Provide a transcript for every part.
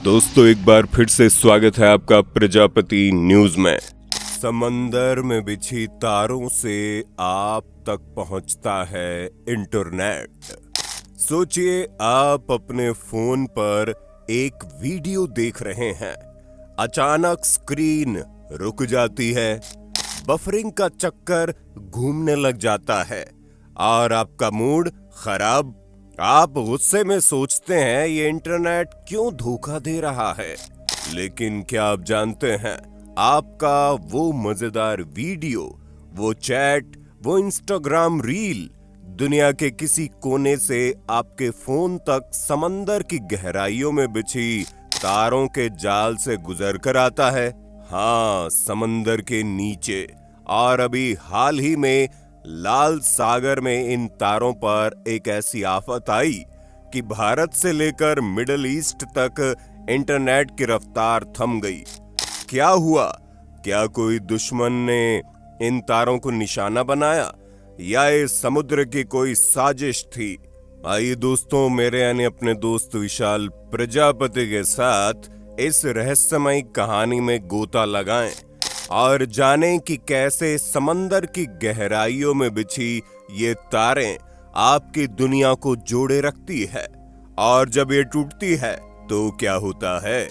दोस्तों एक बार फिर से स्वागत है आपका प्रजापति न्यूज में। समंदर में बिछी तारों से आप तक पहुंचता है इंटरनेट। सोचिए आप अपने फोन पर एक वीडियो देख रहे हैं, अचानक स्क्रीन रुक जाती है, बफरिंग का चक्कर घूमने लग जाता है और आपका मूड खराब। आप गुस्से में सोचते हैं ये इंटरनेट क्यों धोखा दे रहा है। लेकिन क्या आप जानते हैं आपका वो मजेदार वीडियो, वो चैट, वो इंस्टाग्राम रील दुनिया के किसी कोने से आपके फोन तक समंदर की गहराइयों में बिछी तारों के जाल से गुजर कर आता है। हाँ, समंदर के नीचे। और अभी हाल ही में लाल सागर में इन तारों पर एक ऐसी आफत आई कि भारत से लेकर मिडिल ईस्ट तक इंटरनेट की रफ्तार थम गई। क्या हुआ? क्या कोई दुश्मन ने इन तारों को निशाना बनाया या ये समुद्र की कोई साजिश थी? आइए दोस्तों, मेरे यानी अपने दोस्त विशाल प्रजापति के साथ इस रहस्यमयी कहानी में गोता लगाएं और जानें कि कैसे समंदर की गहराइयों में बिछी ये तारें आपकी दुनिया को जोड़े रखती है, और जब ये टूटती है तो क्या होता है।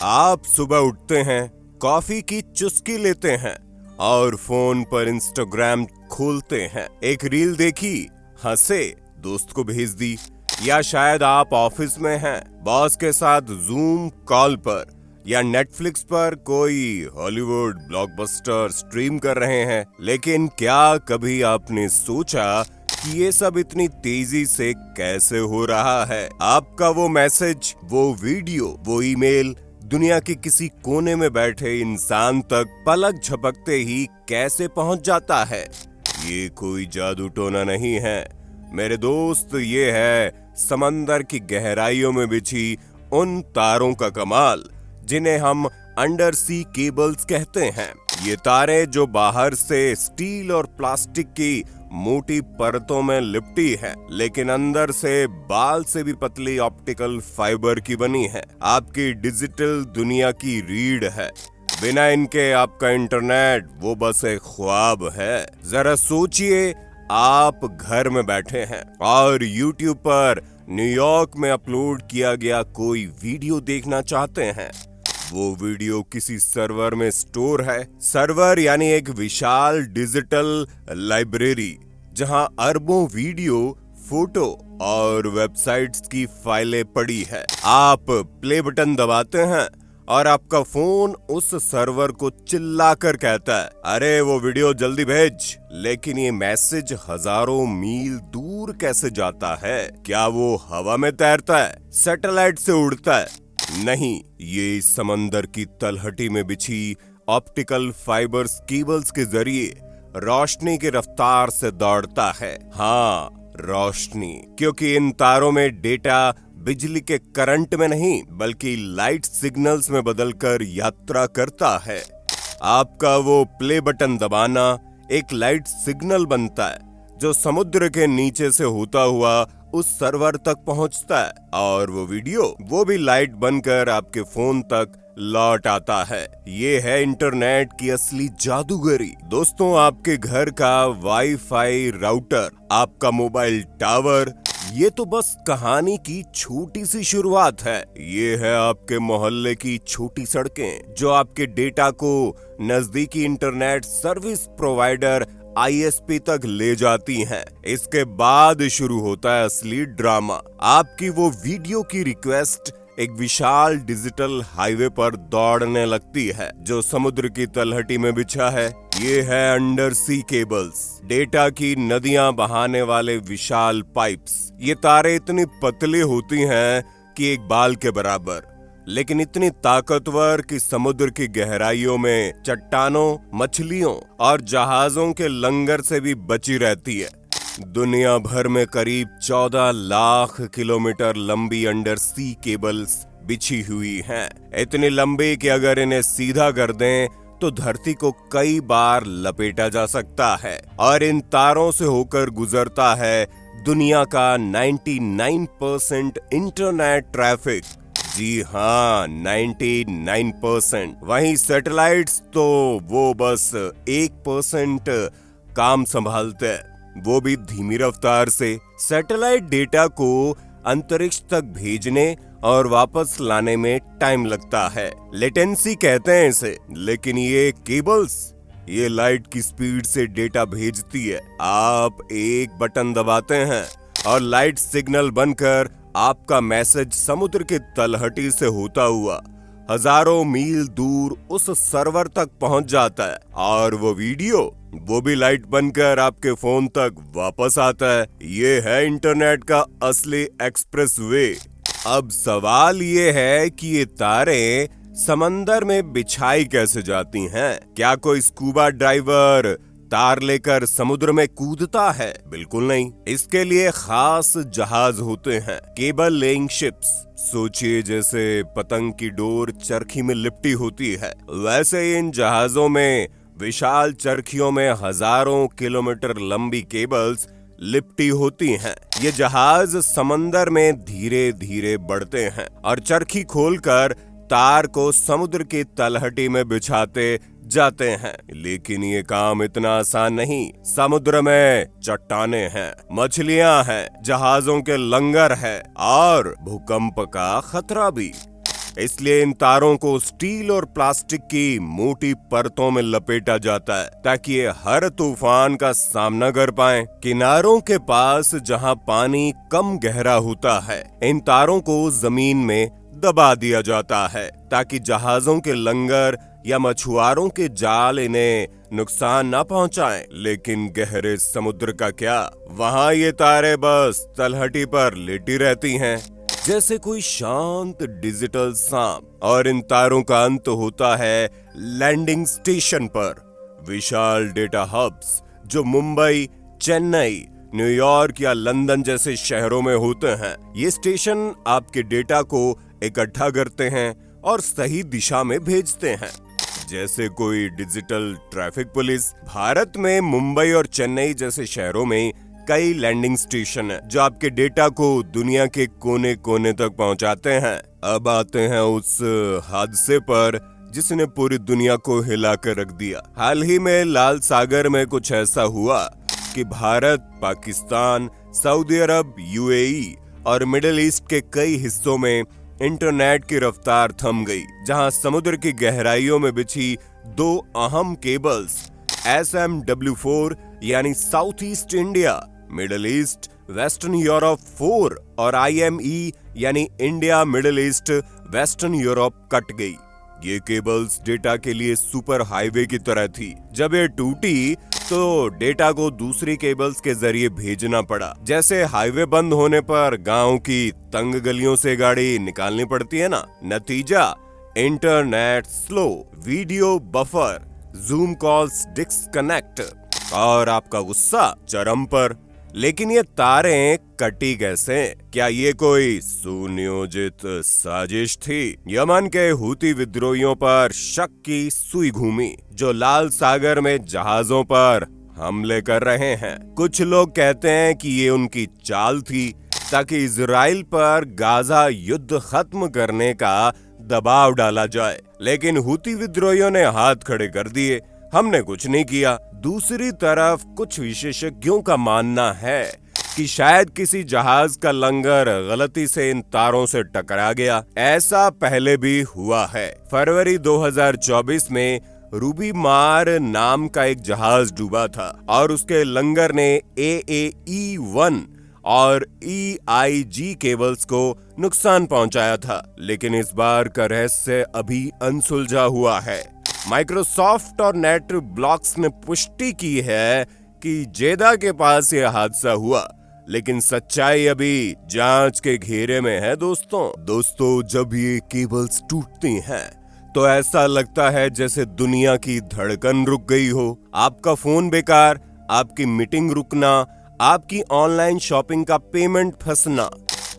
आप सुबह उठते हैं, कॉफी की चुस्की लेते हैं और फोन पर इंस्टाग्राम खोलते हैं, एक रील देखी, हंसे, दोस्त को भेज दी, या शायद आप ऑफिस में हैं, बॉस के साथ जूम कॉल पर या नेटफ्लिक्स पर कोई हॉलीवुड ब्लॉकबस्टर स्ट्रीम कर रहे हैं। लेकिन क्या कभी आपने सोचा कि ये सब इतनी तेजी से कैसे हो रहा है? आपका वो मैसेज, वो वीडियो, वो ईमेल दुनिया के किसी कोने में बैठे इंसान तक पलक झपकते ही कैसे पहुंच जाता है? ये कोई जादू टोना नहीं है मेरे दोस्त, ये है समंदर की गहराइयों में बिछी उन तारों का कमाल जिन्हें हम अंडर सी केबल्स कहते हैं। ये तारे जो बाहर से स्टील और प्लास्टिक की मोटी परतों में लिपटी है, लेकिन अंदर से बाल से भी पतली ऑप्टिकल फाइबर की बनी है, आपकी डिजिटल दुनिया की रीढ़ है। बिना इनके आपका इंटरनेट वो बस एक ख्वाब है। जरा सोचिए, आप घर में बैठे हैं और YouTube पर न्यूयॉर्क में अपलोड किया गया कोई वीडियो देखना चाहते हैं। वो वीडियो किसी सर्वर में स्टोर है। सर्वर यानी एक विशाल डिजिटल लाइब्रेरी जहां अरबों वीडियो, फोटो और वेबसाइट्स की फाइलें पड़ी है। आप प्ले बटन दबाते हैं और आपका फोन उस सर्वर को चिल्लाकर कहता है, अरे वो वीडियो जल्दी भेज। लेकिन ये मैसेज हजारों मील दूर कैसे जाता है? क्या वो हवा में तैरता है, सैटेलाइट से उड़ता है? नहीं, ये समंदर की तलहटी में बिछी ऑप्टिकल फाइबर्स केबल्स के जरिए रोशनी की रफ्तार से दौड़ता है। हाँ, रोशनी, क्योंकि इन तारों में डेटा बिजली के करंट में नहीं बल्कि लाइट सिग्नल्स में बदलकर यात्रा करता है। आपका वो प्ले बटन दबाना एक लाइट सिग्नल बनता है जो समुद्र के नीचे से होता हुआ उस सर्वर तक पहुंचता है, और वो वीडियो वो भी लाइट बनकर आपके फोन तक लौट आता है। ये है इंटरनेट की असली जादूगरी। दोस्तों, आपके घर का वाईफाई राउटर, आपका मोबाइल टावर, ये तो बस कहानी की छोटी सी शुरुआत है। ये है आपके मोहल्ले की छोटी सड़कें जो आपके डेटा को नजदीकी इंटरनेट सर्विस प्रोवाइडर ISP तक ले जाती हैं। इसके बाद शुरू होता है असली ड्रामा। आपकी वो वीडियो की रिक्वेस्ट एक विशाल डिजिटल हाईवे पर दौड़ने लगती है जो समुद्र की तलहटी में बिछा है। ये है अंडर सी केबल्स, डेटा की नदियां बहाने वाले विशाल पाइप्स। ये तारे इतनी पतली होती हैं कि एक बाल के बराबर, लेकिन इतनी ताकतवर कि समुद्र की गहराइयों में चट्टानों, मछलियों और जहाजों के लंगर से भी बची रहती है। दुनिया भर में करीब 14 लाख किलोमीटर लंबी अंडर सी केबल्स बिछी हुई हैं। इतनी लंबी कि अगर इन्हें सीधा कर दें तो धरती को कई बार लपेटा जा सकता है। और इन तारों से होकर गुजरता है दुनिया का 99% इंटरनेट ट्रैफिक। जी हाँ, 99%। वहीं सैटेलाइट्स तो वो बस 1% काम संभालते हैं, वो भी धीमी रफ्तार से। सैटेलाइट डेटा को अंतरिक्ष तक भेजने और वापस लाने में टाइम लगता है, लेटेंसी कहते हैं इसे। लेकिन ये केबल्स, ये लाइट की स्पीड से डेटा भेजती है। आप एक बटन दबाते हैं और लाइट सिग्नल बनकर आपका मैसेज समुद्र के तलहटी से होता हुआ हजारों मील दूर उस सर्वर तक पहुंच जाता है, और वो वीडियो, वो भी लाइट बनकर आपके फोन तक वापस आता है। ये है इंटरनेट का असली एक्सप्रेस वे। अब सवाल ये है कि ये तारे समंदर में बिछाई कैसे जाती हैं? क्या कोई स्कूबा डाइवर तार लेकर समुद्र में कूदता है? बिल्कुल नहीं। इसके लिए खास जहाज होते हैं, केबल लेइंग शिप्स। सोचिए जैसे पतंग की डोर चरखी में लिपटी होती है, वैसे इन जहाजों में विशाल चरखियों में हजारों किलोमीटर लंबी केबल्स लिपटी होती हैं। ये जहाज समंदर में धीरे धीरे बढ़ते हैं और चरखी खोलकर तार को समुद्र की तलहटी में बिछाते जाते हैं। लेकिन ये काम इतना आसान नहीं। समुद्र में चट्टानें हैं, मछलियां हैं, जहाजों के लंगर है और भूकंप का खतरा भी। इसलिए इन तारों को स्टील और प्लास्टिक की मोटी परतों में लपेटा जाता है ताकि ये हर तूफान का सामना कर पाएं। किनारों के पास जहां पानी कम गहरा होता है, इन तारों को जमीन में दबा दिया जाता है ताकि जहाजों के लंगर या मछुआरों के जाल इन्हें नुकसान न पहुंचाएं। लेकिन गहरे समुद्र का क्या? वहां ये तारे बस तलहटी पर लेटी रहती हैं, जैसे कोई शांत डिजिटल सांप। और इन तारों का अंत होता है लैंडिंग स्टेशन पर। विशाल डेटा हब्स जो मुंबई, चेन्नई, न्यूयॉर्क या लंदन जैसे शहरों में होते हैं, ये स्टेशन आपके डेटा को इकट्ठा करते हैं और सही दिशा में भेजते हैं, जैसे कोई डिजिटल ट्रैफिक पुलिस। भारत में मुंबई और चेन्नई जैसे शहरों में कई लैंडिंग स्टेशन है जो आपके डेटा को दुनिया के कोने कोने तक पहुंचाते हैं। अब आते हैं उस हादसे पर जिसने पूरी दुनिया को हिला कर रख दिया। हाल ही में लाल सागर में कुछ ऐसा हुआ कि भारत, पाकिस्तान, सऊदी अरब, यूएई और मिडिल ईस्ट के कई हिस्सों में इंटरनेट की रफ्तार थम गई, जहां समुद्र की गहराइयों में बिछी दो अहम केबल्स SMW4 यानी south east India, middle east, western Europe 4 और IME यानी India, middle east, western Europe cut गई। ये केबल्स डेटा के लिए सुपर हाईवे की तरह थी। जब ये टूटी तो डेटा को दूसरी केबल्स के जरिए भेजना पड़ा। जैसे हाईवे बंद होने पर गांव की तंग गलियों से गाड़ी निकालनी पड़ती है ना। नतीजा, internet slow, video buffer, zoom calls disconnect और आपका गुस्सा चरम पर। लेकिन ये तारें कटी कैसे? क्या ये कोई सुनियोजित साजिश थी? यमन के हूती विद्रोहियों पर शक की सुई घूमी जो लाल सागर में जहाजों पर हमले कर रहे हैं। कुछ लोग कहते हैं कि ये उनकी चाल थी ताकि इजराइल पर गाजा युद्ध खत्म करने का दबाव डाला जाए। लेकिन हूती विद्रोहियों ने हाथ खड़े कर दिए, हमने कुछ नहीं किया। दूसरी तरफ कुछ विशेषज्ञों का मानना है कि शायद किसी जहाज का लंगर गलती से इन तारों से टकरा गया। ऐसा पहले भी हुआ है। फरवरी 2024 में रूबी मार नाम का एक जहाज डूबा था और उसके लंगर ने AAE-1 और EIG केबल्स को नुकसान पहुंचाया था। लेकिन इस बार का रहस्य अभी अनसुलझा हुआ है। माइक्रोसॉफ्ट और नेट ब्लॉक्स ने पुष्टि की है कि जेदा के पास यह हादसा हुआ, लेकिन सच्चाई अभी जांच के घेरे में है। दोस्तों, जब ये केबल्स टूटती हैं तो ऐसा लगता है जैसे दुनिया की धड़कन रुक गई हो। आपका फोन बेकार, आपकी मीटिंग रुकना, आपकी ऑनलाइन शॉपिंग का पेमेंट फंसना।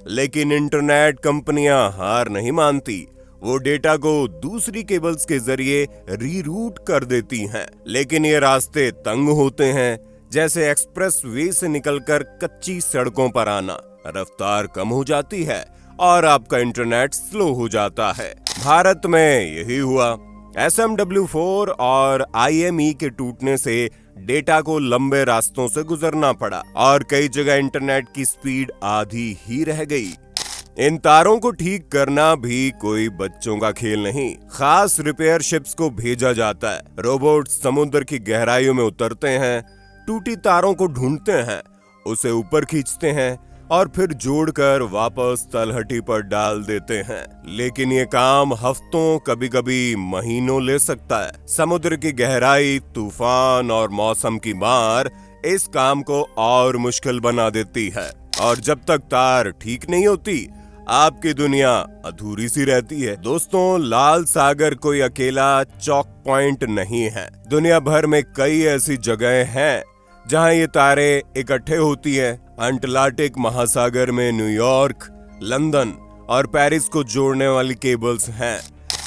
लेकिन इंटरनेट कंपनियां हार नहीं मानती। वो डेटा को दूसरी केबल्स के जरिए रीरूट कर देती हैं। लेकिन ये रास्ते तंग होते हैं, जैसे एक्सप्रेस वे से निकलकर कच्ची सड़कों पर आना। रफ्तार कम हो जाती है और आपका इंटरनेट स्लो हो जाता है। भारत में यही हुआ। SMW4 और IME के टूटने से डेटा को लंबे रास्तों से गुजरना पड़ा और कई जगह इंटरनेट की स्पीड आधी ही रह गई। इन तारों को ठीक करना भी कोई बच्चों का खेल नहीं। खास रिपेयर शिप्स को भेजा जाता है। रोबोट समुद्र की गहराइयों में उतरते हैं, टूटी तारों को ढूंढते हैं, उसे ऊपर खींचते हैं और फिर जोड़कर वापस तलहटी पर डाल देते हैं। लेकिन ये काम हफ्तों, कभी कभी महीनों ले सकता है। समुद्र की गहराई, तूफान और मौसम की मार इस काम को और मुश्किल बना देती है। और जब तक तार ठीक नहीं होती, आपकी दुनिया अधूरी सी रहती है। दोस्तों, लाल सागर कोई अकेला चौक पॉइंट नहीं है। दुनिया भर में कई ऐसी जगहें हैं जहां ये तारे इकट्ठे होती हैं। अटलांटिक महासागर में न्यूयॉर्क, लंदन और पेरिस को जोड़ने वाली केबल्स हैं,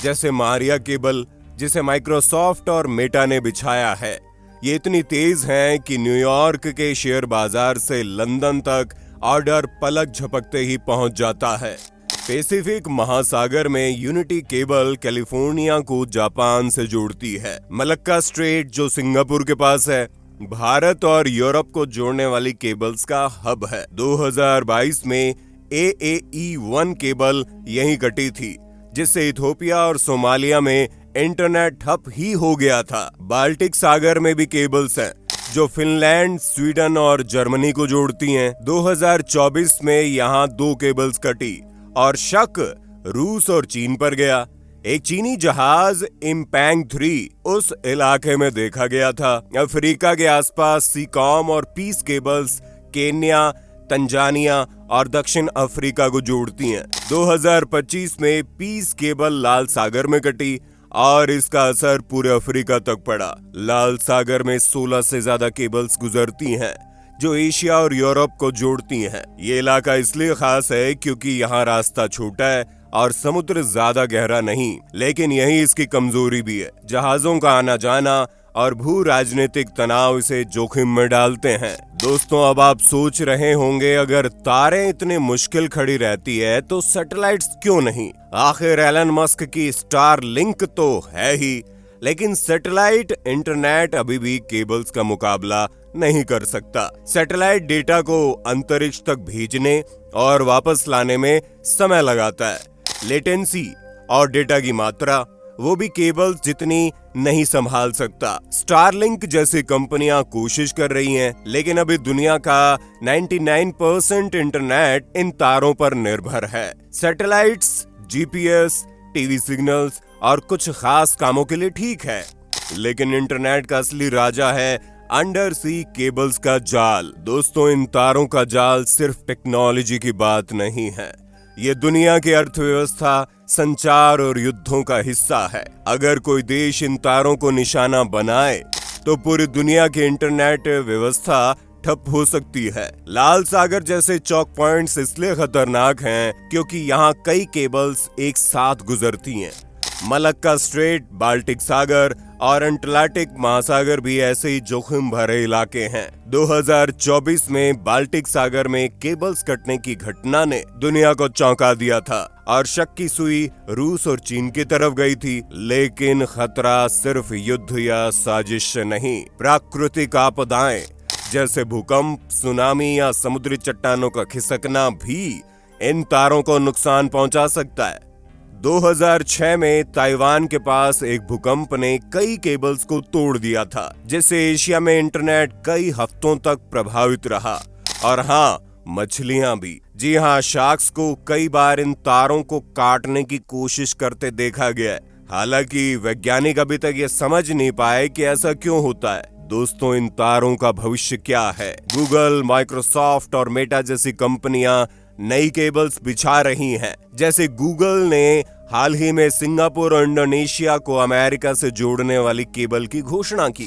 जैसे मारिया केबल, जिसे माइक्रोसॉफ्ट और मेटा ने बिछाया है। ये इतनी तेज हैं कि न्यूयॉर्क के शेयर बाजार से लंदन तक ऑर्डर पलक झपकते ही पहुंच जाता है। पैसिफिक महासागर में यूनिटी केबल कैलिफोर्निया को जापान से जोड़ती है। मलक्का स्ट्रेट, जो सिंगापुर के पास है, भारत और यूरोप को जोड़ने वाली केबल्स का हब है। 2022 में AAE1 केबल यहीं कटी थी, जिससे इथियोपिया और सोमालिया में इंटरनेट ठप ही हो गया था। बाल्टिक सागर में भी केबल्स हैं, जो फिनलैंड, स्वीडन और जर्मनी को जोड़ती हैं। 2024 में यहाँ 2 केबल्स कटी और शक रूस और चीन पर गया। एक चीनी जहाज इम्पैंग 3 उस इलाके में देखा गया था। अफ्रीका के आसपास सीकॉम और पीस केबल्स केन्या, तंजानिया और दक्षिण अफ्रीका को जोड़ती हैं। 2025 में पीस केबल लाल सागर में कटी और इसका असर पूरे अफ्रीका तक पड़ा। लाल सागर में 16 से ज्यादा केबल्स गुजरती हैं, जो एशिया और यूरोप को जोड़ती हैं। ये इलाका इसलिए खास है क्योंकि यहाँ रास्ता छोटा है और समुद्र ज्यादा गहरा नहीं, लेकिन यही इसकी कमजोरी भी है। जहाजों का आना जाना और भू राजनीतिक तनाव इसे जोखिम में डालते हैं। दोस्तों, अब आप सोच रहे होंगे, अगर तारें इतनी मुश्किल खड़ी रहती है तो सैटेलाइट्स क्यों नहीं? आखिर एलन मस्क की स्टारलिंक तो है ही, लेकिन सैटेलाइट इंटरनेट अभी भी केबल्स का मुकाबला नहीं कर सकता। सैटेलाइट डेटा को अंतरिक्ष तक भेजने और वापस लाने में समय लगाता है। लेटेंसी और डेटा की मात्रा वो भी केबल्स जितनी नहीं संभाल सकता। स्टारलिंक जैसी कंपनियां कोशिश कर रही हैं, लेकिन अभी दुनिया का 99% इंटरनेट इन तारों पर निर्भर है। सैटेलाइट्स, GPS, टीवी सिग्नल्स और कुछ खास कामों के लिए ठीक है, लेकिन इंटरनेट का असली राजा है अंडर सी केबल्स का जाल। दोस्तों, इन तारों का जाल सिर्फ टेक्नोलॉजी की बात नहीं है, ये दुनिया की अर्थव्यवस्था, संचार और युद्धों का हिस्सा है। अगर कोई देश इन तारों को निशाना बनाए तो पूरी दुनिया की इंटरनेट व्यवस्था ठप हो सकती है। लाल सागर जैसे चौक पॉइंट्स इसलिए खतरनाक हैं क्योंकि यहाँ कई केबल्स एक साथ गुजरती हैं। मलक्का स्ट्रेट, बाल्टिक सागर और अटलांटिक महासागर भी ऐसे ही जोखिम भरे इलाके हैं। 2024 में बाल्टिक सागर में केबल्स कटने की घटना ने दुनिया को चौंका दिया था और शक की सुई रूस और चीन की तरफ गई थी। लेकिन खतरा सिर्फ युद्ध या साजिश से नहीं, प्राकृतिक आपदाएं जैसे भूकंप, सुनामी या समुद्री चट्टानों का खिसकना भी इन तारों को नुकसान पहुंचा सकता है। 2006 में ताइवान के पास एक भूकंप ने कई केबल्स को तोड़ दिया था, जिससे एशिया में इंटरनेट कई हफ्तों तक प्रभावित रहा। और हाँ, मछलियां भी। जी हाँ, शार्क्स को कई बार इन तारों को काटने की कोशिश करते देखा गया है। हालांकि वैज्ञानिक अभी तक ये समझ नहीं पाए कि ऐसा क्यों होता है। दोस्तों, इन तारों का भविष्य क्या है? गूगल, माइक्रोसॉफ्ट और मेटा जैसी कंपनियां नई केबल्स बिछा रही हैं। जैसे गूगल ने हाल ही में सिंगापुर और इंडोनेशिया को अमेरिका से जोड़ने वाली केबल की घोषणा की।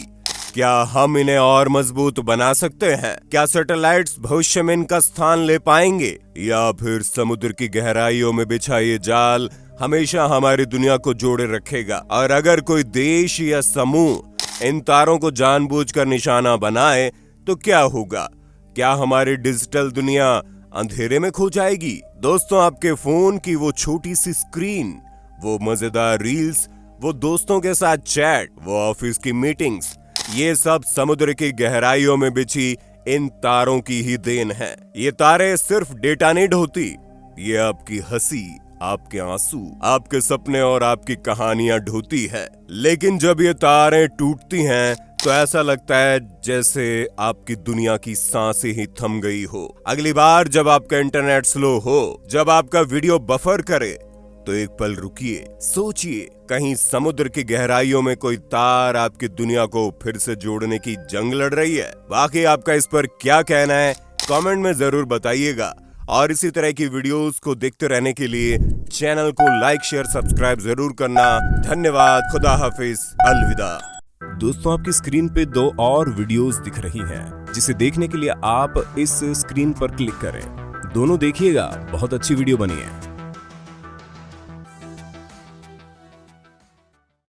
क्या हम इन्हें और मजबूत बना सकते हैं? क्या सैटेलाइट्स भविष्य में इनका स्थान ले पाएंगे, या फिर समुद्र की गहराइयों में बिछा ये जाल हमेशा हमारी दुनिया को जोड़े रखेगा? और अगर कोई देश या समूह इन तारों को जानबूझकर निशाना बनाए तो क्या होगा? क्या हमारी डिजिटल दुनिया अंधेरे में खो जाएगी। दोस्तों, आपके फोन की वो छोटी सी स्क्रीन, वो मजेदार रील्स, वो दोस्तों के साथ चैट, वो ऑफिस की मीटिंग्स, ये सब समुद्र की गहराइयों में बिछी इन तारों की ही देन है। ये तारे सिर्फ डेटा नहीं ढोती, ये आपकी हंसी, आपके आंसू, आपके सपने और आपकी कहानियां ढोती है। लेकिन जब ये तारें टूटती हैं तो ऐसा लगता है जैसे आपकी दुनिया की सांसें ही थम गई हो। अगली बार जब आपका इंटरनेट स्लो हो, जब आपका वीडियो बफर करे, तो एक पल रुकिए, सोचिए, कहीं समुद्र की गहराइयों में कोई तार आपकी दुनिया को फिर से जोड़ने की जंग लड़ रही है। बाकी आपका इस पर क्या कहना है, कमेंट में जरूर बताइएगा। और इसी तरह की वीडियोस को देखते रहने के लिए चैनल को लाइक, शेयर, सब्सक्राइब जरूर करना। धन्यवाद, खुदा हाफिज, अलविदा। दोस्तों, आपकी स्क्रीन पे 2 और वीडियोस दिख रही हैं, जिसे देखने के लिए आप इस स्क्रीन पर क्लिक करें। दोनों देखिएगा, बहुत अच्छी वीडियो बनी है।